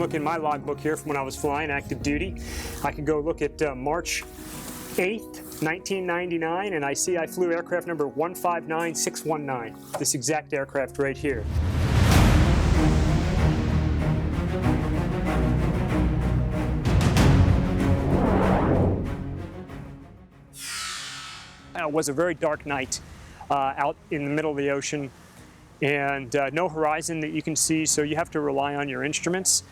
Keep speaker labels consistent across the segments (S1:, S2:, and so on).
S1: look in my logbook here from when I was flying active duty. I can go look at March 8th, 1999, and I see I flew aircraft number 159619, this exact aircraft right here. It was a very dark night out in the middle of the ocean, and no horizon that you can see, so you have to rely on your instruments.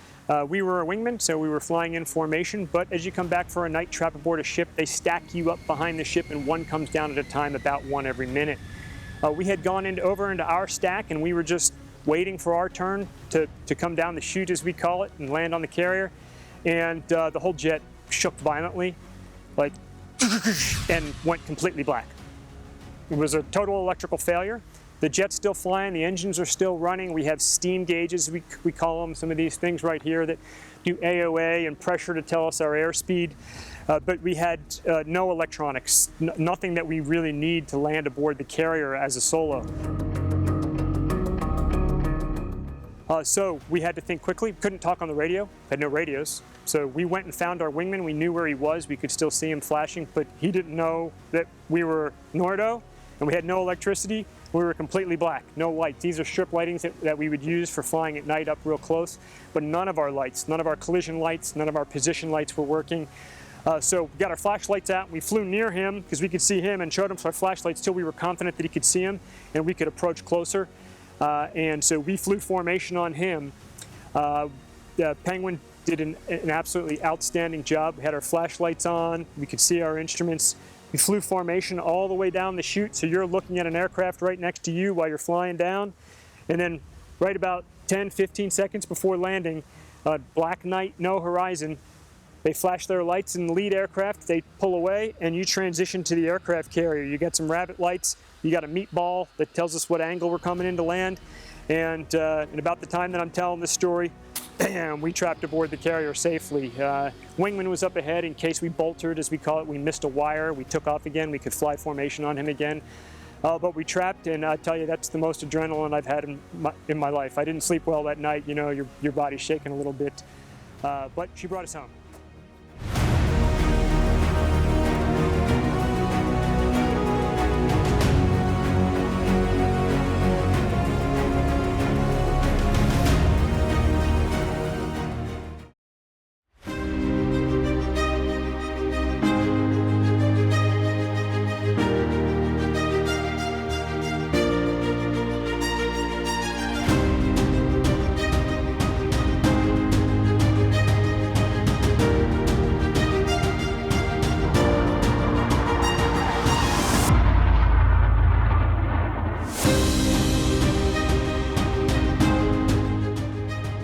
S1: We were a wingman, so we were flying in formation, but as you come back for a night trap aboard a ship, they stack you up behind the ship and one comes down at a time, about one every minute. We had gone over into our stack, and we were just waiting for our turn to come down the chute, as we call it, and land on the carrier, and the whole jet shook violently, like, and went completely black. It was a total electrical failure. The jet's still flying, the engines are still running. We have steam gauges, we call them, some of these things right here that do AOA and pressure to tell us our airspeed. But we had no electronics, nothing that we really need to land aboard the carrier as a solo. So we had to think quickly, couldn't talk on the radio, had no radios. So we went and found our wingman, we knew where he was, we could still see him flashing, but he didn't know that we were Nordo, and we had no electricity. We were completely black, no lights. These are strip lightings that we would use for flying at night up real close, but none of our lights, none of our collision lights, none of our position lights were working. So we got our flashlights out, and we flew near him because we could see him and showed him our flashlights till we were confident that he could see him and we could approach closer. And so we flew formation on him. Penguin did an absolutely outstanding job. We had our flashlights on, we could see our instruments. We flew formation all the way down the chute, so you're looking at an aircraft right next to you while you're flying down. And then right about 10, 15 seconds before landing, black night, no horizon, they flash their lights in the lead aircraft, they pull away, and you transition to the aircraft carrier. You got some rabbit lights, you got a meatball that tells us what angle we're coming in to land, and about the time that I'm telling this story, we trapped aboard the carrier safely. Wingman was up ahead in case we boltered, as we call it. We missed a wire, we took off again, we could fly formation on him again. But we trapped, and I tell you, that's the most adrenaline I've had in my life. I didn't sleep well that night, you know, your body's shaking a little bit. But she brought us home.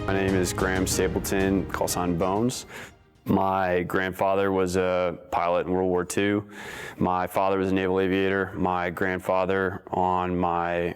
S2: My name is Graham Stapleton, call sign Bones. My grandfather was a pilot in World War II. My father was a naval aviator. My grandfather on my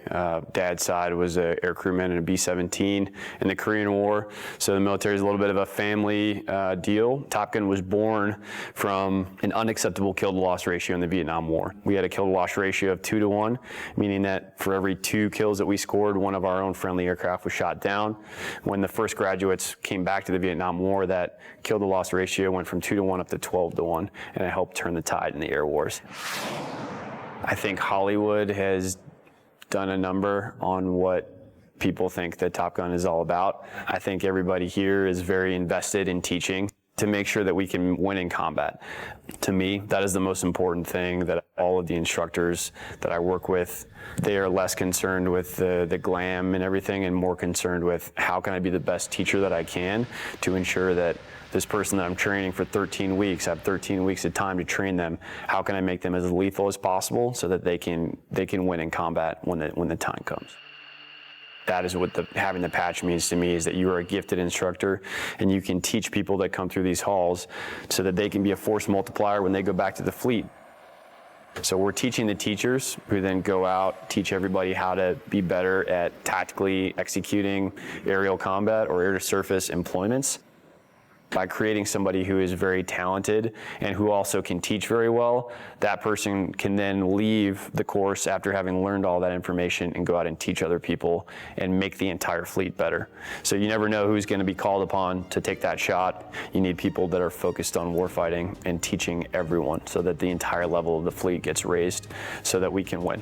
S2: dad's side was an air crewman in a B-17 in the Korean War. So the military is a little bit of a family deal. Top Gun was born from an unacceptable kill-to-loss ratio in the Vietnam War. We had a kill-to-loss ratio of 2-to-1, meaning that for every 2 kills that we scored, one of our own friendly aircraft was shot down. When the first graduates came back to the Vietnam War, that kill-to-loss ratio went from 2-to-1 up to 12-to-1, and it helped turn the tide in the air wars. I think Hollywood has done a number on what people think that Top Gun is all about. I think everybody here is very invested in teaching to make sure that we can win in combat. To me, that is the most important thing, that all of the instructors that I work with, they are less concerned with the glam and everything and more concerned with how can I be the best teacher that I can to ensure that this person that I'm training for 13 weeks, I have 13 weeks of time to train them. How can I make them as lethal as possible so that they can win in combat when the time comes? That is what having the patch means to me, is that you are a gifted instructor and you can teach people that come through these halls so that they can be a force multiplier when they go back to the fleet. So we're teaching the teachers who then go out, teach everybody how to be better at tactically executing aerial combat or air-to-surface employments. By creating somebody who is very talented and who also can teach very well, that person can then leave the course after having learned all that information and go out and teach other people and make the entire fleet better. So you never know who's going to be called upon to take that shot. You need people that are focused on warfighting and teaching everyone so that the entire level of the fleet gets raised so that we can win.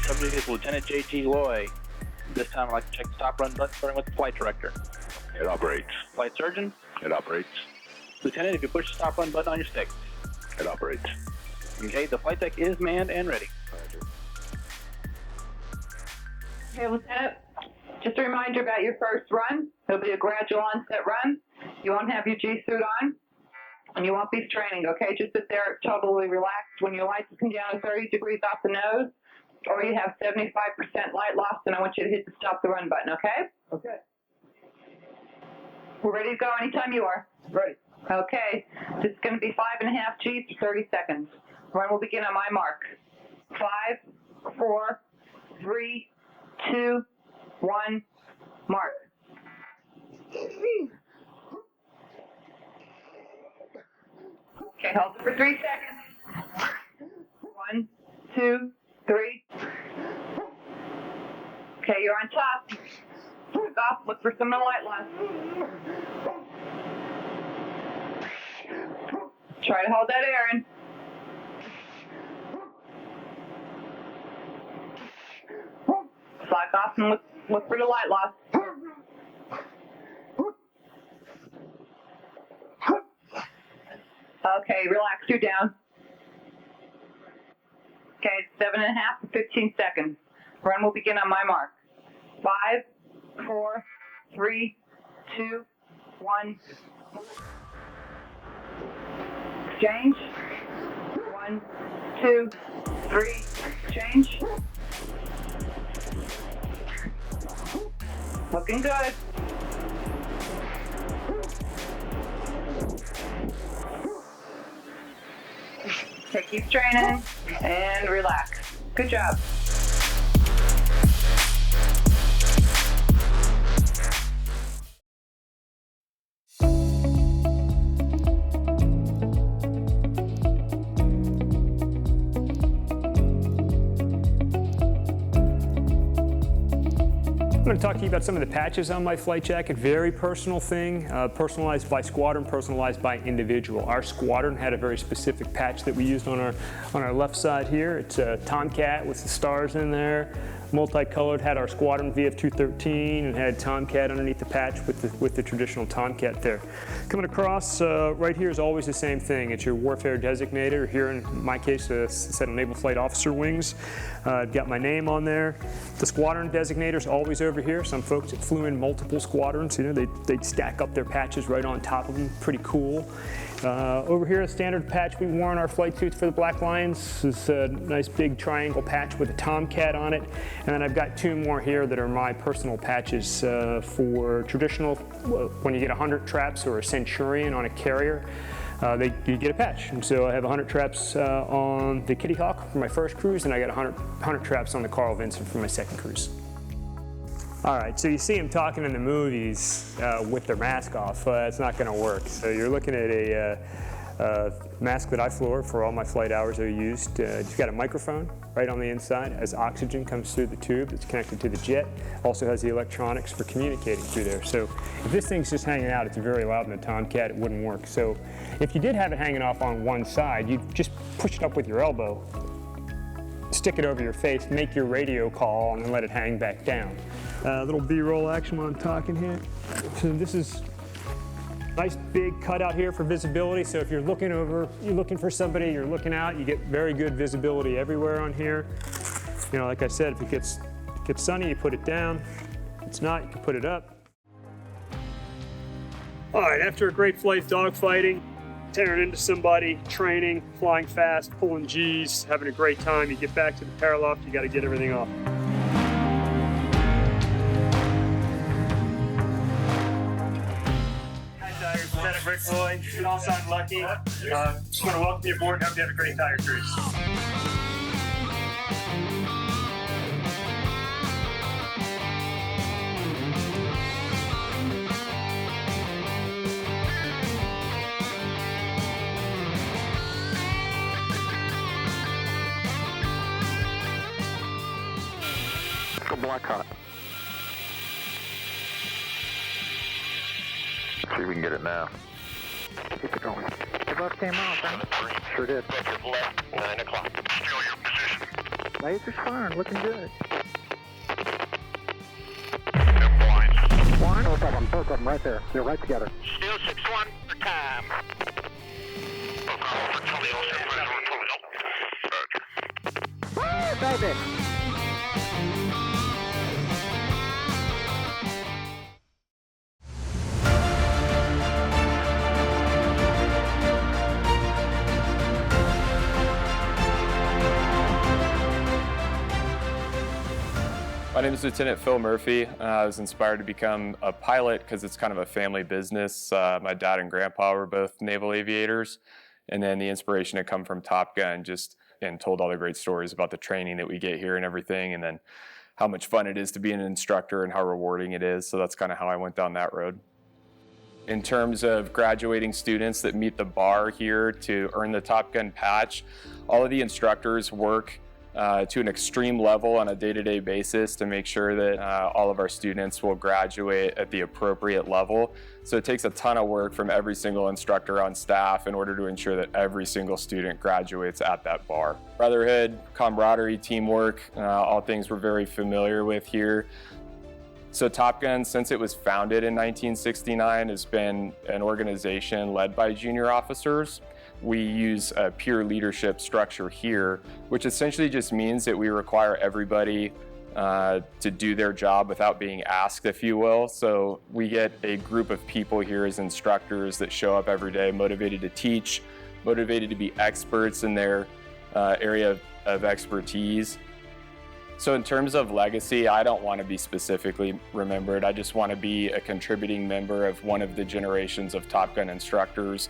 S3: Subject is Lieutenant J.T. Loy. This time I'd like to check the stop run button starting with the flight director.
S4: It operates.
S3: Flight surgeon.
S4: It operates.
S3: Lieutenant, if you push the stop run button on your stick.
S4: It operates.
S3: Okay, the flight deck is manned and ready.
S5: Okay, Lieutenant, just a reminder about your first run. It'll be a gradual onset run. You won't have your G-suit on, and you won't be straining, okay? Just sit there totally relaxed. When your lights come down to 30 degrees off the nose, or you have 75% light loss, and I want you to hit the stop the run button, okay?
S3: Okay.
S5: We're ready to go anytime you are.
S3: Ready.
S5: Okay, this is going to be 5.5 Gs for 30 seconds. Run will begin on my mark. 5, 4, 3, 2, 1, mark. Okay, hold it for 3 seconds. 1, 2, 3. Okay, you're on top. Look off, look for some light loss. Try to hold that air in. Slack off and look for the light loss. Okay, relax, you're down. Okay, it's 7.5 for 15 seconds. Run will begin on my mark. 5, 4, 3, 2, 1. Exchange. 1, 2, 3. Change. Looking good. Okay, keep training and relax. Good job.
S1: I'm going to talk to you about some of the patches on my flight jacket. Very personal thing, personalized by squadron, personalized by individual. Our squadron had a very specific patch that we used on our left side here. It's a Tomcat with the stars in there. Multicolored, had our squadron VF-213 and had Tomcat underneath the patch with the traditional Tomcat there. Coming across right here is always the same thing. It's your warfare designator. Here in my case, a set of Naval Flight Officer wings. I've got my name on there. The squadron designator is always over here. Some folks that flew in multiple squadrons, you know, they'd stack up their patches right on top of them. Pretty cool. Over here, a standard patch we wore on our flight suits for the Black Lions. This is a nice big triangle patch with a Tomcat on it. And then I've got 2 more here that are my personal patches for traditional, when you get 100 traps or a Centurion on a carrier, you get a patch. And so I have 100 traps on the Kitty Hawk for my first cruise, and I got 100 traps on the Carl Vinson for my second cruise. All right, so you see them talking in the movies with their mask off. It's not going to work. So you're looking at a mask that I flew for all my flight hours I used. It's got a microphone right on the inside as oxygen comes through the tube that's connected to the jet. Also has the electronics for communicating through there. So if this thing's just hanging out, it's very loud in the Tomcat, it wouldn't work. So if you did have it hanging off on one side, you'd just push it up with your elbow, stick it over your face, make your radio call, and then let it hang back down. Little B-roll action while I'm talking here. So this is nice big cutout here for visibility. So if you're looking for somebody, you're looking out, you get very good visibility everywhere on here. You know, like I said, if it gets sunny, you put it down. If it's not, you can put it up. All right, after a great flight dogfighting, tearing into somebody, training, flying fast, pulling G's, having a great time, you get back to the paraloft, you got to get everything off. Rick Roy, call sign Lucky. Just want to welcome you aboard and hope you have a great tire cruise.
S4: Go black hot. See if we can get it now.
S6: Keep it going. The bus came off, huh? Sure did.
S4: Left, 9 o'clock. Still your position.
S6: Laser's firing, looking good.
S4: Them blinds.
S6: One, both of them right there. They're right together.
S4: Still 6-1 for time.
S6: Woo, baby!
S7: My name is Lieutenant Phil Murphy. I was inspired to become a pilot because it's kind of a family business. My dad and grandpa were both naval aviators, and then the inspiration had come from Top Gun, and told all the great stories about the training that we get here and everything, and then how much fun it is to be an instructor and how rewarding it is. So that's kind of how I went down that road. In terms of graduating students that meet the bar here to earn the Top Gun patch, all of the instructors work to an extreme level on a day-to-day basis to make sure that all of our students will graduate at the appropriate level. So it takes a ton of work from every single instructor on staff in order to ensure that every single student graduates at that bar. Brotherhood, camaraderie, teamwork, all things we're very familiar with here. So Top Gun, since it was founded in 1969, has been an organization led by junior officers. We use a peer leadership structure here, which essentially just means that we require everybody to do their job without being asked, if you will. So we get a group of people here as instructors that show up every day motivated to teach, motivated to be experts in their area of expertise. So in terms of legacy, I don't want to be specifically remembered. I just want to be a contributing member of one of the generations of Top Gun instructors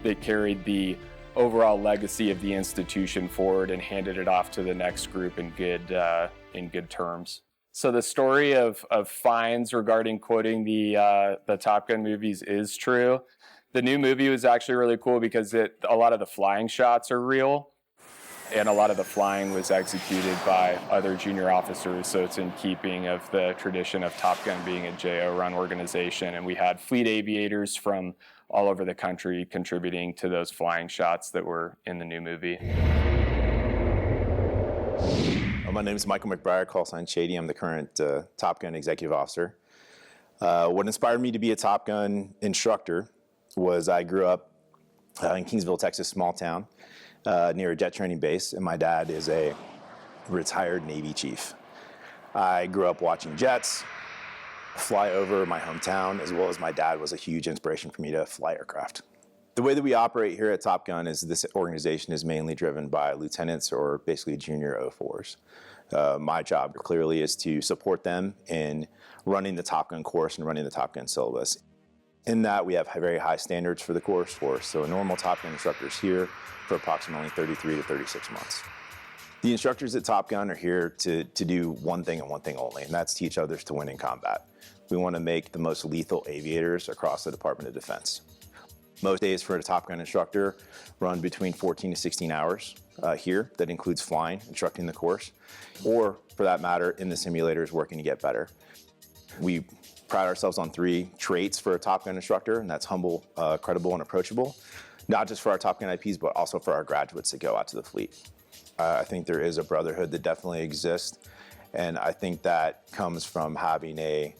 S7: that carried the overall legacy of the institution forward and handed it off to the next group in good terms. So the story of fines regarding quoting the Top Gun movies is true. The new movie was actually really cool because a lot of the flying shots are real. And a lot of the flying was executed by other junior officers, so it's in keeping of the tradition of Top Gun being a JO-run organization. And we had fleet aviators from all over the country contributing to those flying shots that were in the new movie.
S8: My name is Michael McBride, call sign Shady. I'm the current Top Gun executive officer. What inspired me to be a Top Gun instructor was I grew up in Kingsville, Texas, small town. Near a jet training base, and my dad is a retired Navy chief. I grew up watching jets fly over my hometown, as well as my dad was a huge inspiration for me to fly aircraft. The way that we operate here at Top Gun is this organization is mainly driven by lieutenants or basically junior 04s. My job clearly is to support them in running the Top Gun course and running the Top Gun syllabus. In that, we have very high standards for the course. So a normal Top Gun instructor is here for approximately 33 to 36 months. The instructors at Top Gun are here to do one thing and one thing only, and that's teach others to win in combat. We want to make the most lethal aviators across the Department of Defense. Most days for a Top Gun instructor run between 14 to 16 hours here. That includes flying, instructing the course, or for that matter, in the simulators working to get better. We pride ourselves on 3 traits for a Top Gun instructor, and that's humble, credible, and approachable. Not just for our Top Gun IPs, but also for our graduates that go out to the fleet. I think there is a brotherhood that definitely exists, and I think that comes from having a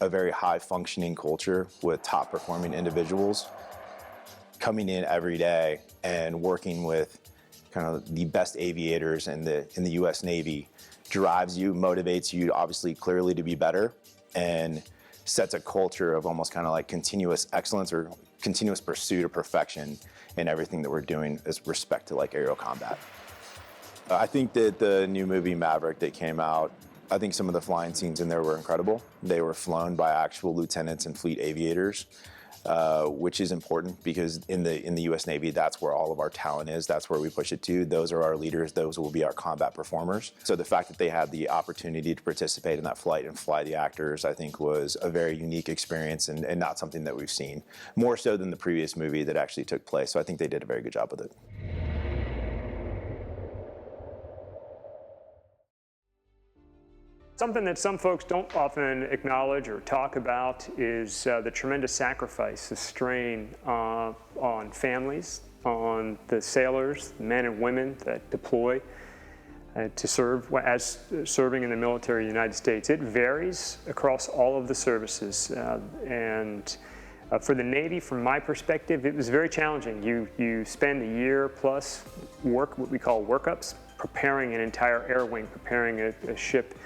S8: very high-functioning culture with top-performing individuals coming in every day and working with kind of the best aviators in the U.S. Navy drives you, motivates you, obviously, clearly to be better, and sets a culture of almost kind of like continuous excellence or continuous pursuit of perfection in everything that we're doing with respect to like aerial combat. I think that the new movie Maverick that came out, I think some of the flying scenes in there were incredible. They were flown by actual lieutenants and fleet aviators. which is important because in the U.S. Navy, that's where all of our talent is. That's where we push it to. Those are our leaders. Those will be our combat performers. So the fact that they had the opportunity to participate in that flight and fly the actors, I think, was a very unique experience and not something that we've seen, more so than the previous movie that actually took place. So I think they did a very good job with it.
S1: Something that some folks don't often acknowledge or talk about is the tremendous sacrifice, the strain on families, on the sailors, men and women that deploy to serve as serving in the military of the United States. It varies across all of the services, and for the Navy, from my perspective, it was very challenging. You spend a year plus what we call workups, preparing an entire air wing, preparing a ship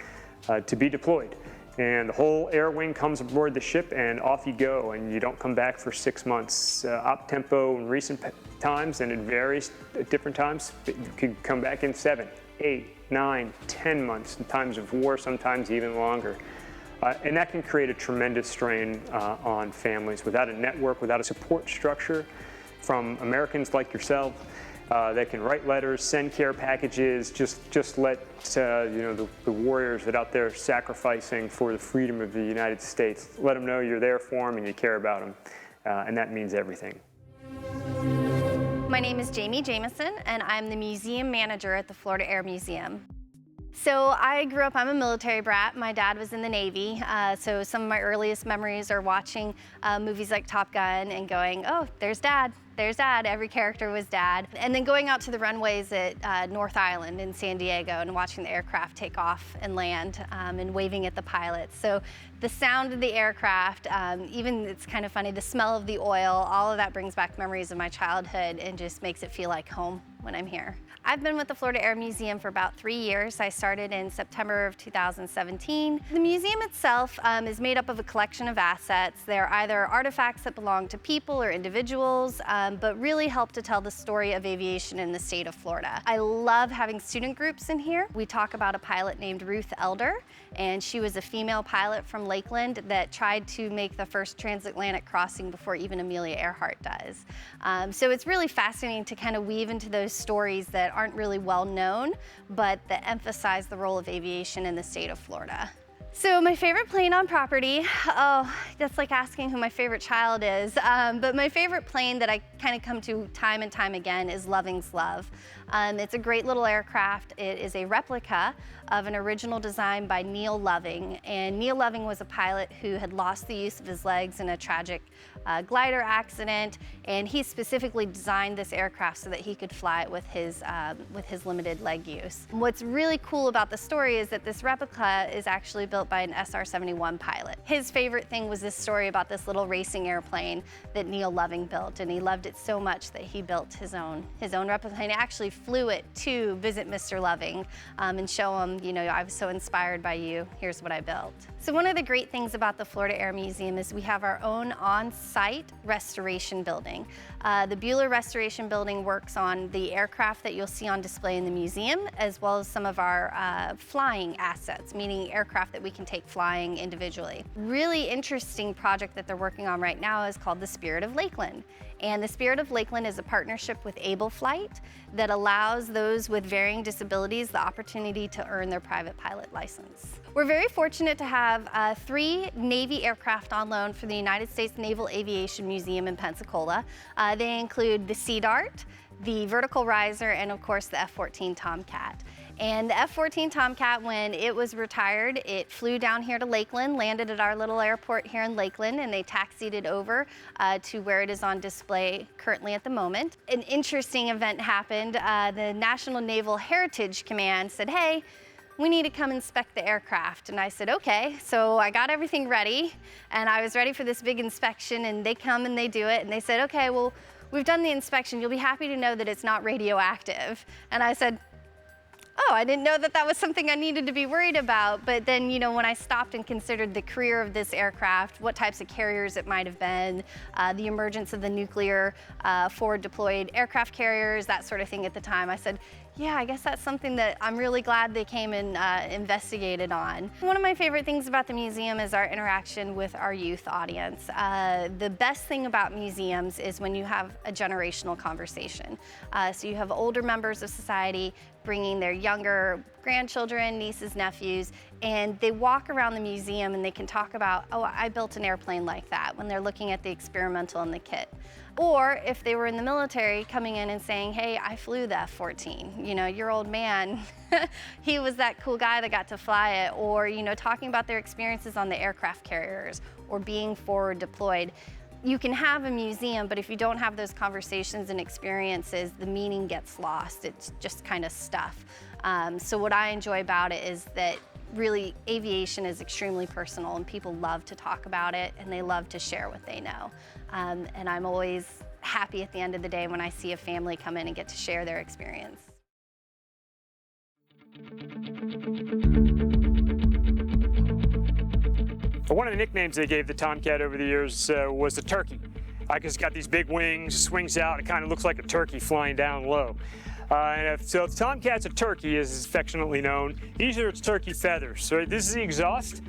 S1: to be deployed. And the whole air wing comes aboard the ship and off you go, and you don't come back for 6 months. Op tempo in recent times, and it varies at different times, you could come back in 7, 8, 9, 10 months in times of war, sometimes even longer. And that can create a tremendous strain on families. Without a network, without a support structure from Americans like yourself, that can write letters, send care packages, just let the warriors that are out there sacrificing for the freedom of the United States, let them know you're there for them and you care about them, and that means everything.
S9: My name is Jamie Jameson, and I'm the museum manager at the Florida Air Museum. So I grew up, I'm a military brat. My dad was in the Navy, so some of my earliest memories are watching movies like Top Gun and going, oh, there's Dad. There's Dad. Every character was Dad. And then going out to the runways at North Island in San Diego and watching the aircraft take off and land and waving at the pilots. So the sound of the aircraft, even it's kind of funny, the smell of the oil, all of that brings back memories of my childhood and just makes it feel like home when I'm here. I've been with the Florida Air Museum for about 3 years. I started in September of 2017. The museum itself is made up of a collection of assets. They're either artifacts that belong to people or individuals, but really help to tell the story of aviation in the state of Florida. I love having student groups in here. We talk about a pilot named Ruth Elder, and she was a female pilot from Lakeland that tried to make the first transatlantic crossing before even Amelia Earhart does. So it's really fascinating to kind of weave into those stories that aren't really well known, but that emphasize the role of aviation in the state of Florida. So my favorite plane on property, oh, that's like asking who my favorite child is, but my favorite plane that I kind of come to time and time again is Loving's Love. It's a great little aircraft. It is a replica of an original design by Neil Loving, and Neil Loving was a pilot who had lost the use of his legs in a tragic glider accident, and he specifically designed this aircraft so that he could fly it with his limited leg use. What's really cool about the story is that this replica is actually built by an SR-71 pilot. His favorite thing was this story about this little racing airplane that Neil Loving built, and he loved it so much that he built his own replica, and he actually flew it to visit Mr. Loving and show him, you know, I was so inspired by you, here's what I built. So one of the great things about the Florida Air Museum is we have our own on-site restoration building. The Bueller Restoration Building works on the aircraft that you'll see on display in the museum, as well as some of our flying assets, meaning aircraft that we can take flying individually. Really interesting project that they're working on right now is called the Spirit of Lakeland. And the Spirit of Lakeland is a partnership with Able Flight that allows those with varying disabilities the opportunity to earn their private pilot license. We're very fortunate to have 3 Navy aircraft on loan for the United States Naval Aviation Museum in Pensacola. They include the Sea Dart, the Vertical Riser, and of course the F-14 Tomcat. And the F-14 Tomcat, when it was retired, it flew down here to Lakeland, landed at our little airport here in Lakeland, and they taxied it over to where it is on display currently at the moment. An interesting event happened. The National Naval Heritage Command said, hey, we need to come inspect the aircraft. And I said, okay. So I got everything ready, and I was ready for this big inspection, and they come and they do it, and they said, okay, well, we've done the inspection. You'll be happy to know that it's not radioactive. And I said, oh, I didn't know that that was something I needed to be worried about. But then, you know, when I stopped and considered the career of this aircraft, what types of carriers it might have been, the emergence of the nuclear forward deployed aircraft carriers, that sort of thing at the time, I said, Yeah, I guess that's something that I'm really glad they came and investigated on. One of my favorite things about the museum is our interaction with our youth audience. The best thing about museums is when you have a generational conversation. So you have older members of society bringing their younger grandchildren, nieces, nephews, and they walk around the museum and they can talk about, oh, I built an airplane like that, when they're looking at the experimental and the kit. Or if they were in the military, coming in and saying, hey, I flew the F-14. You know, your old man, he was that cool guy that got to fly it. Or, you know, talking about their experiences on the aircraft carriers or being forward deployed. You can have a museum, but if you don't have those conversations and experiences, the meaning gets lost. It's just kind of stuff. So what I enjoy about it is that really aviation is extremely personal and people love to talk about it and they love to share what they know. And I'm always happy at the end of the day when I see a family come in and get to share their experience.
S1: One of the nicknames they gave the Tomcat over the years was the turkey. Because it's got these big wings, swings out, it kind of looks like a turkey flying down low. So if the Tomcat's a turkey, as it's affectionately known, these are its turkey feathers. So this is the exhaust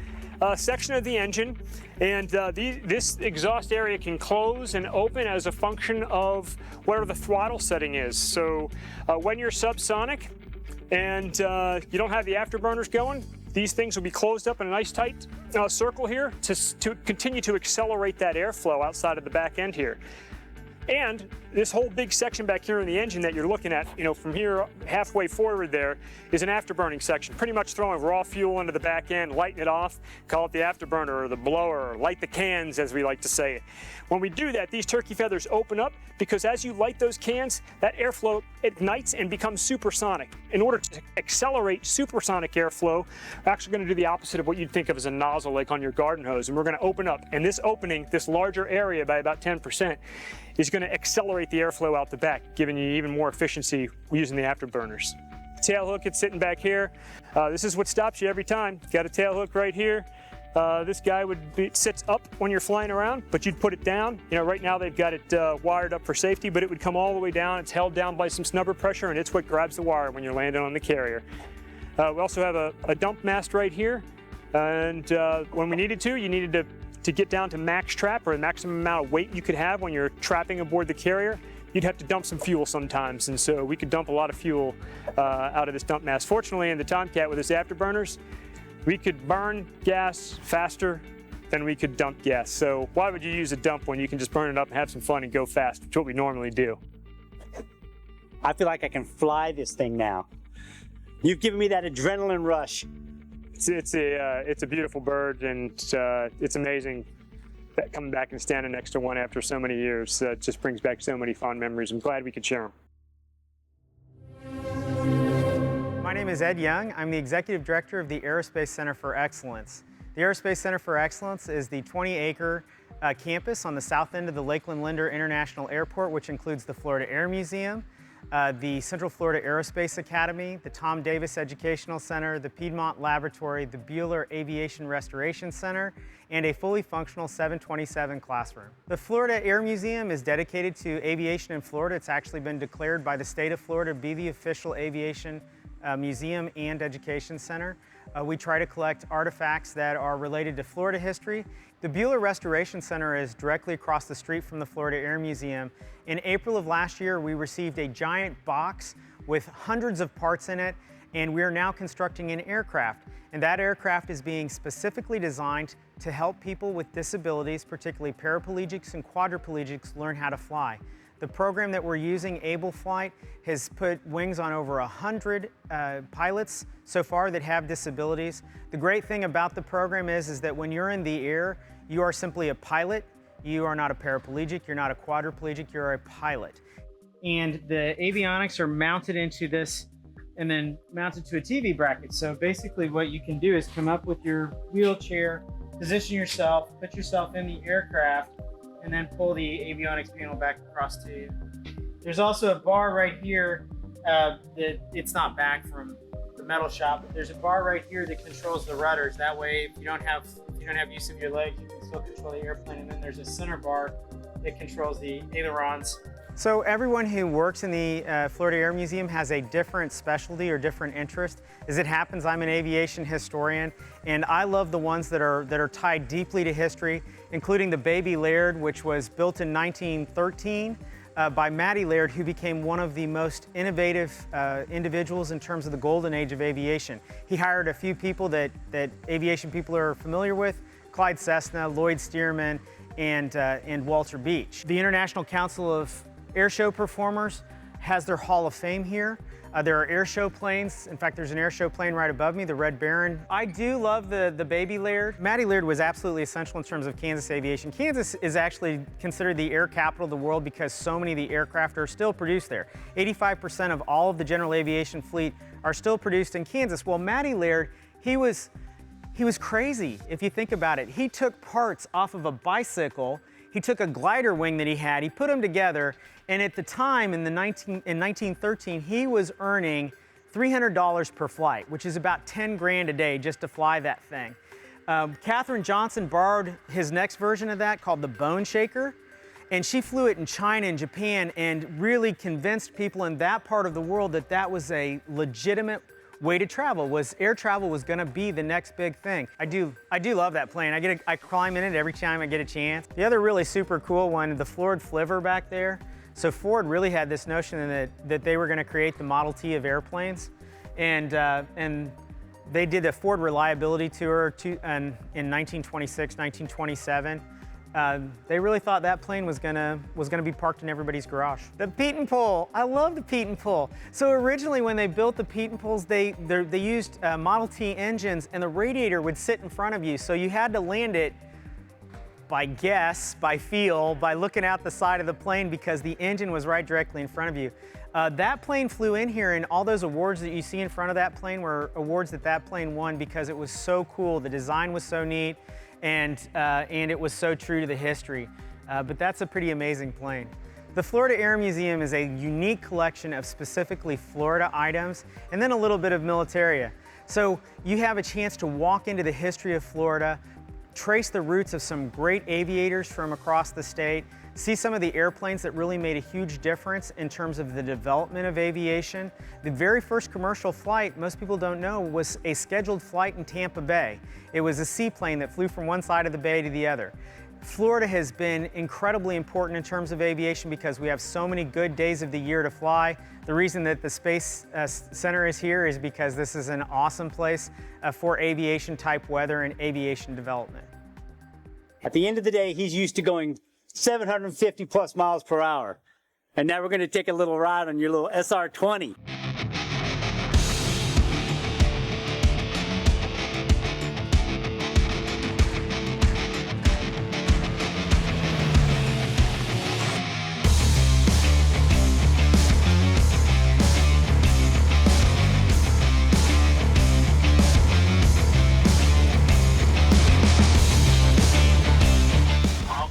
S1: section of the engine, and this exhaust area can close and open as a function of whatever the throttle setting is. So when you're subsonic and you don't have the afterburners going, these things will be closed up in a nice tight circle here to continue to accelerate that airflow outside of the back end here. And this whole big section back here in the engine that you're looking at, you know, from here halfway forward there is an afterburning section, pretty much throwing raw fuel into the back end, lighting it off, call it the afterburner or the blower, or light the cans as we like to say it. When we do that, these turkey feathers open up because as you light those cans, that airflow ignites and becomes supersonic. In order to accelerate supersonic airflow, we're actually going to do the opposite of what you'd think of as a nozzle like on your garden hose, and we're going to open up. And this opening, this larger area by about 10%, is going to accelerate the airflow out the back, giving you even more efficiency using the afterburners. Tail hook, it's sitting back here. This is what stops you every time. Got a tail hook right here. This guy sits up when you're flying around, but you'd put it down. You know, right now they've got it wired up for safety, but it would come all the way down. It's held down by some snubber pressure, and it's what grabs the wire when you're landing on the carrier. We also have a dump mast right here, and when we needed to, you needed to get down to max trap, or the maximum amount of weight you could have when you're trapping aboard the carrier, you'd have to dump some fuel sometimes, and so we could dump a lot of fuel out of this dump mast. Fortunately, in the Tomcat with its afterburners, we could burn gas faster than we could dump gas. So why would you use a dump when you can just burn it up and have some fun and go fast, which is what we normally do.
S10: I feel like I can fly this thing now. You've given me that adrenaline rush.
S1: It's a beautiful bird, and it's amazing that coming back and standing next to one after so many years. It just brings back so many fond memories. I'm glad we could share them.
S11: My name is Ed Young. I'm the Executive Director of the Aerospace Center for Excellence. The Aerospace Center for Excellence is the 20-acre campus on the south end of the Lakeland Linder International Airport, which includes the Florida Air Museum, the Central Florida Aerospace Academy, the Tom Davis Educational Center, the Piedmont Laboratory, the Bueller Aviation Restoration Center, and a fully functional 727 classroom. The Florida Air Museum is dedicated to aviation in Florida. It's actually been declared by the state of Florida to be the official aviation museum and education center. We try to collect artifacts that are related to Florida history. The Bueller Restoration Center is directly across the street from the Florida Air Museum. In April of last year, we received a giant box with hundreds of parts in it, and we are now constructing an aircraft. And that aircraft is being specifically designed to help people with disabilities, particularly paraplegics and quadriplegics, learn how to fly. The program that we're using, Able Flight, has put wings on over 100 pilots so far that have disabilities. The great thing about the program is that when you're in the air, you are simply a pilot. You are not a paraplegic, you're not a quadriplegic, you're a pilot. And the avionics are mounted into this and then mounted to a TV bracket. So basically what you can do is come up with your wheelchair, position yourself, put yourself in the aircraft, and then pull the avionics panel back across to you. There's also a bar right here that it's not back from the metal shop, but there's a bar right here that controls the rudders. That way, if you don't have use of your legs, you can still control the airplane. And then there's a center bar that controls the ailerons. So everyone who works in the Florida Air Museum has a different specialty or different interest. As it happens, I'm an aviation historian, and I love the ones that are tied deeply to history, including the Baby Laird, which was built in 1913 by Matty Laird, who became one of the most innovative individuals in terms of the golden age of aviation. He hired a few people that aviation people are familiar with: Clyde Cessna, Lloyd Stearman, and Walter Beach. The International Council of Airshow Performers has their Hall of Fame here. There are airshow planes. In fact, there's an airshow plane right above me, the Red Baron. I do love the Baby Laird. Matty Laird was absolutely essential in terms of Kansas aviation. Kansas is actually considered the air capital of the world because so many of the aircraft are still produced there. 85% of all of the general aviation fleet are still produced in Kansas. Well, Matty Laird, he was crazy if you think about it. He took parts off of a bicycle. He took a glider wing that he had, he put them together, and at the time in 1913, he was earning $300 per flight, which is about 10 grand a day just to fly that thing. Katherine Johnson borrowed his next version of that called the Bone Shaker, and she flew it in China and Japan and really convinced people in that part of the world that that was a legitimate way to travel, air travel was gonna be the next big thing. I do love that plane. I climb in it every time I get a chance. The other really super cool one, the Ford Flivver back there. So Ford really had this notion that they were gonna create the Model T of airplanes. And they did a Ford reliability tour in 1926, 1927. They really thought that plane was gonna be parked in everybody's garage. The Peyton Pole, I love the Peyton Pole. So originally when they built the Peyton Poles, they used Model T engines, and the radiator would sit in front of you. So you had to land it by guess, by feel, by looking out the side of the plane because the engine was right directly in front of you. That plane flew in here, and all those awards that you see in front of that plane were awards that plane won because it was so cool. The design was so neat. And it was so true to the history. But that's a pretty amazing plane. The Florida Air Museum is a unique collection of specifically Florida items and then a little bit of militaria. So you have a chance to walk into the history of Florida, trace the roots of some great aviators from across the state, see some of the airplanes that really made a huge difference in terms of the development of aviation. The very first commercial flight, most people don't know, was a scheduled flight in Tampa Bay. It was a seaplane that flew from one side of the bay to the other. Florida has been incredibly important in terms of aviation because we have so many good days of the year to fly. The reason that the Space Center is here is because this is an awesome place for aviation type weather and aviation development.
S10: At the end of the day, he's used to going 750 plus miles per hour. And now we're going to take a little ride on your little SR-20.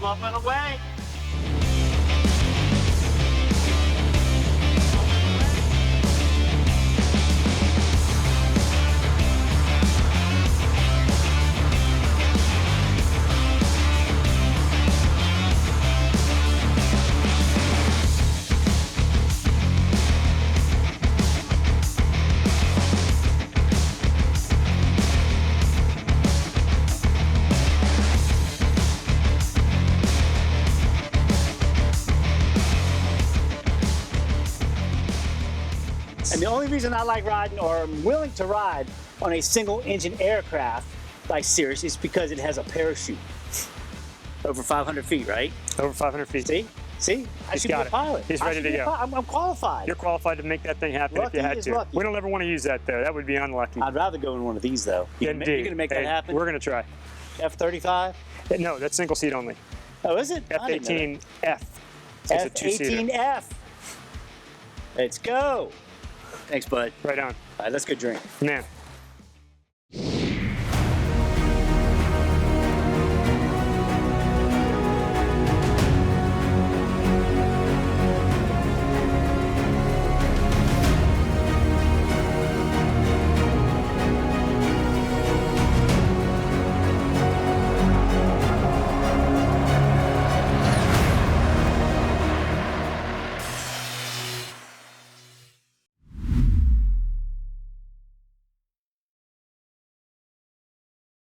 S10: Up and away. And the only reason I like riding, or I'm willing to ride on a single engine aircraft like Cirrus, is because it has a parachute. Over 500 feet, right?
S1: Over 500 feet.
S10: See? I should be a pilot.
S1: He's ready to go.
S10: I'm qualified.
S1: You're qualified to make that thing happen if you had to.
S10: Lucky.
S1: We don't ever want to use that, though. That would be unlucky.
S10: I'd rather go in one of these, though. You're going to make that happen?
S1: We're going to try.
S10: F-35?
S1: No, that's single seat only.
S10: Oh, is it?
S1: F-18F. It's a two-seater.
S10: F-18F. Let's go. Thanks, bud.
S1: Right on.
S10: All right, let's go drink.
S1: Yeah.